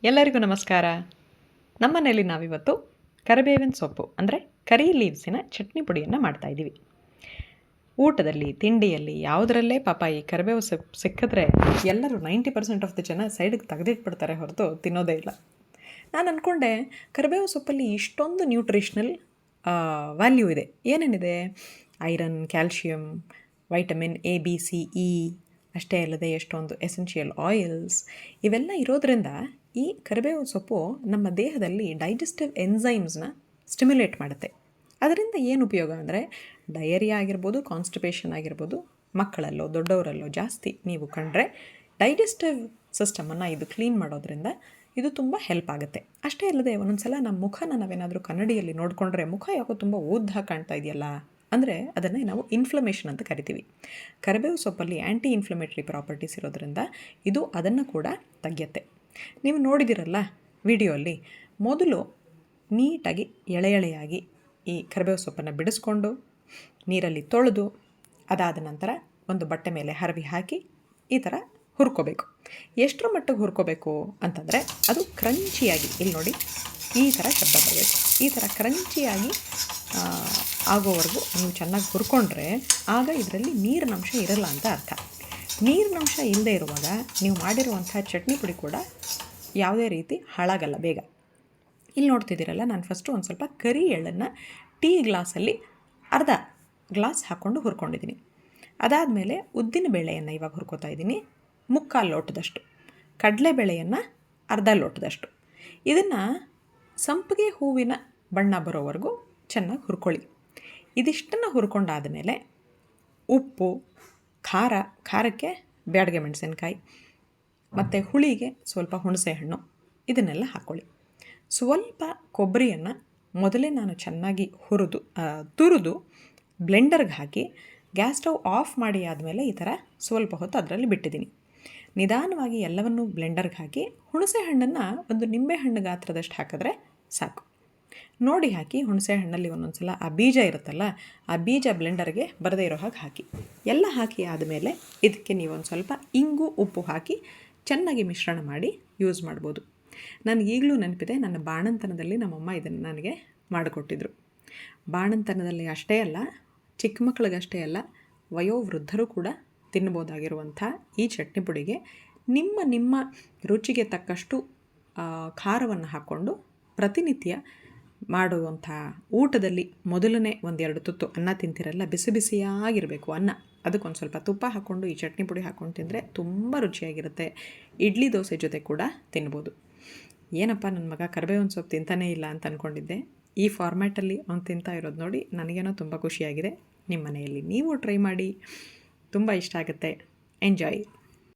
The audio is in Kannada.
ಎಲ್ಲರಿಗೂ ನಮಸ್ಕಾರ. ನಮ್ಮನೇಲಿ ನಾವಿವತ್ತು ಕರಿಬೇವಿನ ಸೊಪ್ಪು ಅಂದರೆ ಕರಿ ಲೀವ್ಸಿನ ಚಟ್ನಿ ಪುಡಿಯನ್ನು ಮಾಡ್ತಾಯಿದ್ದೀವಿ. ಊಟದಲ್ಲಿ, ತಿಂಡಿಯಲ್ಲಿ ಯಾವುದರಲ್ಲೇ ಪಾಪ ಈ ಕರಿಬೇವು ಸೊಪ್ಪು ಸಿಕ್ಕಿದ್ರೆ ಎಲ್ಲರೂ 90% ಆಫ್ ದ ಜನ ಸೈಡಿಗೆ ತೆಗೆದಿಟ್ಬಿಡ್ತಾರೆ ಹೊರತು ತಿನ್ನೋದೇ ಇಲ್ಲ. ನಾನು ಅಂದ್ಕೊಂಡೆ ಕರಿಬೇವು ಸೊಪ್ಪಲ್ಲಿ ಇಷ್ಟೊಂದು ನ್ಯೂಟ್ರಿಷನಲ್ ವ್ಯಾಲ್ಯೂ ಇದೆ. ಏನೇನಿದೆ? Iron, calcium, vitamin A, B, C, E, ಅಷ್ಟೇ ಅಲ್ಲದೆ ಎಷ್ಟೊಂದು ಎಸೆನ್ಷಿಯಲ್ ಆಯಿಲ್ಸ್ ಇವೆಲ್ಲ ಇರೋದರಿಂದ ಈ ಕರಿಬೇವು ಸೊಪ್ಪು ನಮ್ಮ ದೇಹದಲ್ಲಿ ಡೈಜೆಸ್ಟಿವ್ ಎನ್ಸೈಮ್ಸ್ನ ಸ್ಟಿಮ್ಯುಲೇಟ್ ಮಾಡುತ್ತೆ. ಅದರಿಂದ ಏನು ಉಪಯೋಗ ಅಂದರೆ ಡಯರಿಯಾ ಆಗಿರ್ಬೋದು, ಕಾನ್ಸ್ಟಿಪೇಷನ್ ಆಗಿರ್ಬೋದು, ಮಕ್ಕಳಲ್ಲೋ ದೊಡ್ಡವರಲ್ಲೋ ಜಾಸ್ತಿ ನೀವು ಕಂಡ್ರೆ ಡೈಜೆಸ್ಟಿವ್ ಸಿಸ್ಟಮನ್ನು ಇದು ಕ್ಲೀನ್ ಮಾಡೋದ್ರಿಂದ ಇದು ತುಂಬ ಹೆಲ್ಪ್ ಆಗುತ್ತೆ. ಅಷ್ಟೇ ಅಲ್ಲದೆ ಒಂದೊಂದು ಸಲ ನಮ್ಮ ಮುಖನ ನಾವೇನಾದರೂ ಕನ್ನಡಿಯಲ್ಲಿ ನೋಡಿಕೊಂಡ್ರೆ ಮುಖ ಯಾಕೋ ತುಂಬ ಊದ್ದ ಕಾಣ್ತಾ ಇದೆಯಲ್ಲ ಅಂದರೆ ಅದನ್ನೇ ನಾವು ಇನ್ಫ್ಲಮೇಷನ್ ಅಂತ ಕರಿತೀವಿ. ಕರಿಬೇವು ಸೊಪ್ಪಲ್ಲಿ ಆ್ಯಂಟಿ ಇನ್ಫ್ಲಮೇಟರಿ ಪ್ರಾಪರ್ಟೀಸ್ ಇರೋದ್ರಿಂದ ಇದು ಅದನ್ನು ಕೂಡ ತೆಗೆಯುತ್ತೆ. ನೀವು ನೋಡಿದಿರಲ್ಲ ವಿಡಿಯೋಲ್ಲಿ, ಮೊದಲು ನೀಟಾಗಿ ಎಳೆಯಾಗಿ ಈ ಕರಿಬೇವು ಸೊಪ್ಪನ್ನು ಬಿಡಿಸ್ಕೊಂಡು ನೀರಲ್ಲಿ ತೊಳೆದು ಅದಾದ ನಂತರ ಒಂದು ಬಟ್ಟೆ ಮೇಲೆ ಹರವಿ ಹಾಕಿ ಈ ಥರ ಹುರ್ಕೋಬೇಕು. ಎಷ್ಟರ ಮಟ್ಟಿಗೆ ಹುರ್ಕೋಬೇಕು ಅಂತಂದರೆ ಅದು ಕ್ರಂಚಿಯಾಗಿ, ಇಲ್ಲಿ ನೋಡಿ ಈ ಥರ ಶಬ್ದ ಬರಬೇಕು. ಈ ಥರ ಕ್ರಂಚಿಯಾಗಿ ಆಗೋವರೆಗೂ ನೀವು ಚೆನ್ನಾಗಿ ಹುರ್ಕೊಂಡ್ರೆ ಆಗ ಇದರಲ್ಲಿ ನೀರಿನಂಶ ಇರಲ್ಲ ಅಂತ ಅರ್ಥ. ನೀರಿನಂಶ ಇಲ್ಲದೆ ಇರುವಾಗ ನೀವು ಮಾಡಿರುವಂಥ ಚಟ್ನಿ ಪುಡಿ ಕೂಡ ಯಾವುದೇ ರೀತಿ ಹಾಳಾಗಲ್ಲ ಬೇಗ. ಇಲ್ಲಿ ನೋಡ್ತಿದ್ದೀರಲ್ಲ, ನಾನು ಫಸ್ಟು ಒಂದು ಸ್ವಲ್ಪ ಕರಿ ಎಳ್ಳನ್ನು ಟೀ ಗ್ಲಾಸಲ್ಲಿ ಅರ್ಧ ಗ್ಲಾಸ್ ಹಾಕ್ಕೊಂಡು ಹುರ್ಕೊಂಡಿದ್ದೀನಿ. ಅದಾದಮೇಲೆ ಉದ್ದಿನ ಬೇಳೆಯನ್ನು ಇವಾಗ ಹುರ್ಕೋತಾ ಇದ್ದೀನಿ, 3/4 ಲೋಟದಷ್ಟು. ಕಡಲೆಬೇಳೆಯನ್ನು ಅರ್ಧ ಲೋಟದಷ್ಟು. ಇದನ್ನು ಸಂಪಿಗೆ ಹೂವಿನ ಬಣ್ಣ ಬರೋವರೆಗೂ ಚೆನ್ನಾಗಿ ಹುರ್ಕೊಳ್ಳಿ. ಇದಿಷ್ಟನ್ನು ಹುರ್ಕೊಂಡಾದ ಮೇಲೆ ಉಪ್ಪು, ಖಾರಕ್ಕೆ ಬ್ಯಾಡಗೆ ಮೆಣಸಿನ್ಕಾಯಿ ಮತ್ತು ಹುಳಿಗೆ ಸ್ವಲ್ಪ ಹುಣಸೆ ಹಣ್ಣು ಇದನ್ನೆಲ್ಲ ಹಾಕ್ಕೊಳ್ಳಿ. ಸ್ವಲ್ಪ ಕೊಬ್ಬರಿಯನ್ನು ಮೊದಲೇ ನಾನು ಚೆನ್ನಾಗಿ ತುರಿದು ಬ್ಲೆಂಡರ್ಗೆ ಹಾಕಿ ಗ್ಯಾಸ್ ಸ್ಟವ್ ಆಫ್ ಮಾಡಿ ಆದಮೇಲೆ ಈ ಥರ ಸ್ವಲ್ಪ ಹೊತ್ತು ಅದರಲ್ಲಿ ಬಿಟ್ಟಿದ್ದೀನಿ. ನಿಧಾನವಾಗಿ ಎಲ್ಲವನ್ನೂ ಬ್ಲೆಂಡರ್ಗೆ ಹಾಕಿ ಹುಣಸೆ ಹಣ್ಣನ್ನು ಒಂದು ನಿಂಬೆ ಹಣ್ಣು ಗಾತ್ರದಷ್ಟು ಹಾಕಿದ್ರೆ ಸಾಕು. ನೋಡಿ ಹಾಕಿ. ಹುಣಸೆ ಹಣ್ಣಲ್ಲಿ ಒಂದೊಂದು ಸಲ ಆ ಬೀಜ ಇರುತ್ತಲ್ಲ, ಆ ಬೀಜ ಬ್ಲೆಂಡರ್ಗೆ ಬರದೇ ಇರೋ ಹಾಗೆ ಹಾಕಿ. ಎಲ್ಲ ಹಾಕಿ ಆದಮೇಲೆ ಇದಕ್ಕೆ ನೀವೊಂದು ಸ್ವಲ್ಪ ಇಂಗು, ಉಪ್ಪು ಹಾಕಿ ಚೆನ್ನಾಗಿ ಮಿಶ್ರಣ ಮಾಡಿ ಯೂಸ್ ಮಾಡ್ಬೋದು. ನನಗೆ ಈಗಲೂ ನೆನಪಿದೆ, ನನ್ನ ಬಾಣಂತನದಲ್ಲಿ ನಮ್ಮಮ್ಮ ಇದನ್ನು ನನಗೆ ಮಾಡಿಕೊಟ್ಟಿದ್ರು. ಬಾಣಂತನದಲ್ಲಿ ಅಷ್ಟೇ ಅಲ್ಲ, ಚಿಕ್ಕ ಮಕ್ಕಳಿಗಷ್ಟೇ ಅಲ್ಲ, ವಯೋವೃದ್ಧರು ಕೂಡ ತಿನ್ಬೋದಾಗಿರುವಂಥ ಈ ಚಟ್ನಿ ಪುಡಿಗೆ ನಿಮ್ಮ ರುಚಿಗೆ ತಕ್ಕಷ್ಟು ಖಾರವನ್ನು ಹಾಕ್ಕೊಂಡು ಪ್ರತಿನಿತ್ಯ ಮಾಡುವಂಥ ಊಟದಲ್ಲಿ ಮೊದಲನೇ 1-2 ತುತ್ತು ಅನ್ನ ತಿಂತಿರಲ್ಲ, ಬಿಸಿ ಬಿಸಿಯಾಗಿರಬೇಕು ಅನ್ನ, ಅದಕ್ಕೊಂದು ಸ್ವಲ್ಪ ತುಪ್ಪ ಹಾಕ್ಕೊಂಡು ಈ ಚಟ್ನಿ ಪುಡಿ ಹಾಕ್ಕೊಂಡು ತಿಂದರೆ ತುಂಬ ರುಚಿಯಾಗಿರುತ್ತೆ. ಇಡ್ಲಿ ದೋಸೆ ಜೊತೆ ಕೂಡ ತಿನ್ಬೋದು. ಏನಪ್ಪ ನನ್ನ ಮಗ ಕರಿಬೇವಿನ ಸೊಪ್ಪು ತಿಂತಾನೇ ಇಲ್ಲ ಅಂತ ಅಂದ್ಕೊಂಡಿದ್ದೆ. ಈ ಫಾರ್ಮ್ಯಾಟಲ್ಲಿ ಅವ್ನು ತಿಂತಾ ಇರೋದು ನೋಡಿ ನನಗೇನೋ ತುಂಬ ಖುಷಿಯಾಗಿದೆ. ನಿಮ್ಮ ಮನೆಯಲ್ಲಿ ನೀವು ಟ್ರೈ ಮಾಡಿ, ತುಂಬ ಇಷ್ಟ ಆಗುತ್ತೆ. ಎಂಜಾಯ್.